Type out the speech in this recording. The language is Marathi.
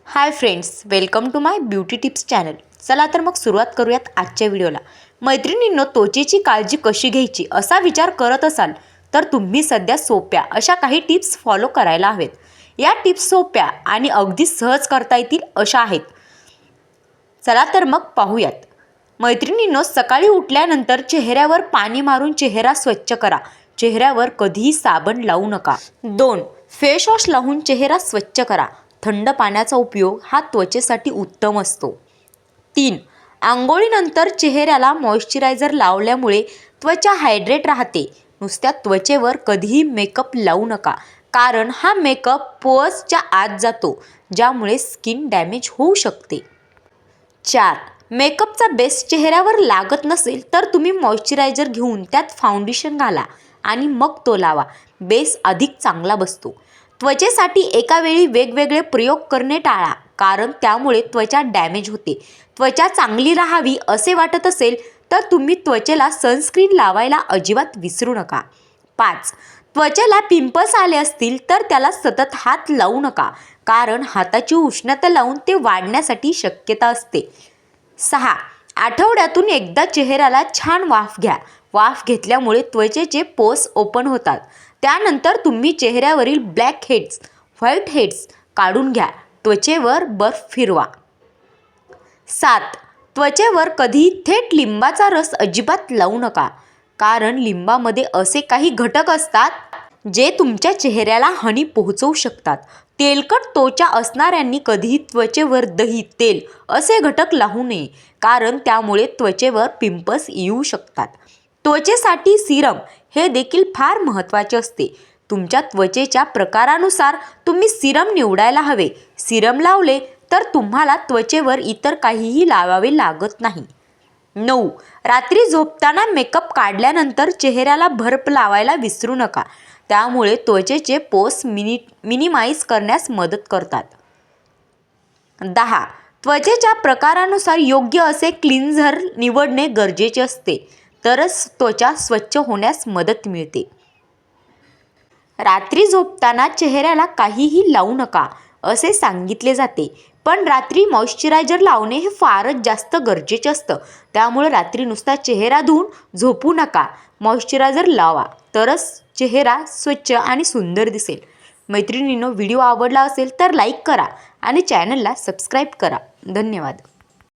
High friends, welcome to my beauty tips channel. चला तर मग सुरुवात करूयात आजच्या व्हिडिओला। मैत्रिणींनो, त्वचेची काळजी कशी घ्यायची असा विचार करत असाल तर तुम्ही सध्या सोप्या अशा काही टिप्स फॉलो करायला हवेत। या टिप्स सोप्या आणि अगदी सहज करता येतील अशा आहेत। चला तर मग पाहूयात। मैत्रिणींनो, सकाळी उठल्यानंतर चेहऱ्यावर पाणी मारून चेहरा स्वच्छ करा। चेहऱ्यावर कधीही साबण लावू नका। 2. फेस वॉश लावून चेहरा स्वच्छ करा। थंड पाण्याचा उपयोग हा त्वचेसाठी उत्तम असतो। 3. आंघोळीनंतर चेहऱ्याला मॉइश्चरायझर लावल्यामुळे त्वचा हायड्रेट राहते। नुसत्या त्वचेवर कधीही मेकअप लावू नका, कारण हा मेकअप पोअर्सच्या आत जातो, ज्यामुळे स्किन डॅमेज होऊ शकते। 4. मेकअपचा बेस चेहऱ्यावर लागत नसेल तर तुम्ही मॉइश्चरायझर घेऊन त्यात फाउंडेशन घाला आणि मग तो लावा। बेस अधिक चांगला बसतो। त्वचेसाठी एका वेळी वेगवेगळे प्रयोग करणे टाळा, कारण त्यामुळे त्वचा डॅमेज होते। त्वचा चांगली राहावी असे वाटत असेल तर तुम्ही त्वचेला सनस्क्रीन लावायला अजिबात विसरू नका। 5. त्वचेला पिंपल्स आले असतील तर त्याला सतत हात लावू नका, कारण हाताची उष्णता लावून ते वाढण्यासाठी शक्यता असते। 6. आठवड्यातून एकदा चेहऱ्याला छान वाफ घ्या। वाफ घेतल्यामुळे त्वचेचे पोर्स ओपन होतात। त्यानंतर तुम्ही चेहऱ्यावरील ब्लॅक हेड्स, व्हाईट हेड्स काढून घ्या। त्वचेवर बर्फ फिरवा। 7. त्वचेवर कधीही थेट लिंबाचा रस अजिबात लावू नका, कारण लिंबामध्ये असे काही घटक असतात जे तुमच्या चेहऱ्याला हानी पोहोचवू शकतात। तेलकट त्वचा असणाऱ्यांनी कधीही त्वचेवर दही, तेल असे घटक लावू नये, कारण त्यामुळे त्वचेवर पिंपल्स येऊ शकतात। त्वचेसाठी सिरम हे देखील फार महत्त्वाचे असते। तुमच्या त्वचेच्या प्रकारानुसार तुम्ही सिरम निवडायला हवे। सिरम लावले तर तुम्हाला त्वचेवर इतर काहीही लावावे लागत नाही। 9. रात्री झोपताना मेकअप काढल्यानंतर चेहऱ्याला बर्फ लावायला विसरू नका, त्यामुळे त्वचेचे पोर्स मिनिमाइज करण्यास मदत करतात। 10. त्वचेच्या प्रकारानुसार योग्य असे क्लिन्झर निवडणे गरजेचे असते, तरच त्वचा स्वच्छ होण्यास मदत मिळते। रात्री झोपताना चेहऱ्याला काहीही लावू नका असे सांगितले जाते, पण रात्री मॉइश्चरायझर लावणे हे फारच जास्त गरजेचे असतं। त्यामुळे रात्री नुसता चेहरा धुवून झोपू नका, मॉइश्चरायझर लावा, तरच चेहरा स्वच्छ आणि सुंदर दिसेल। मैत्रिणींनो, व्हिडिओ आवडला असेल तर लाईक करा आणि चॅनलला सबस्क्राईब करा। धन्यवाद।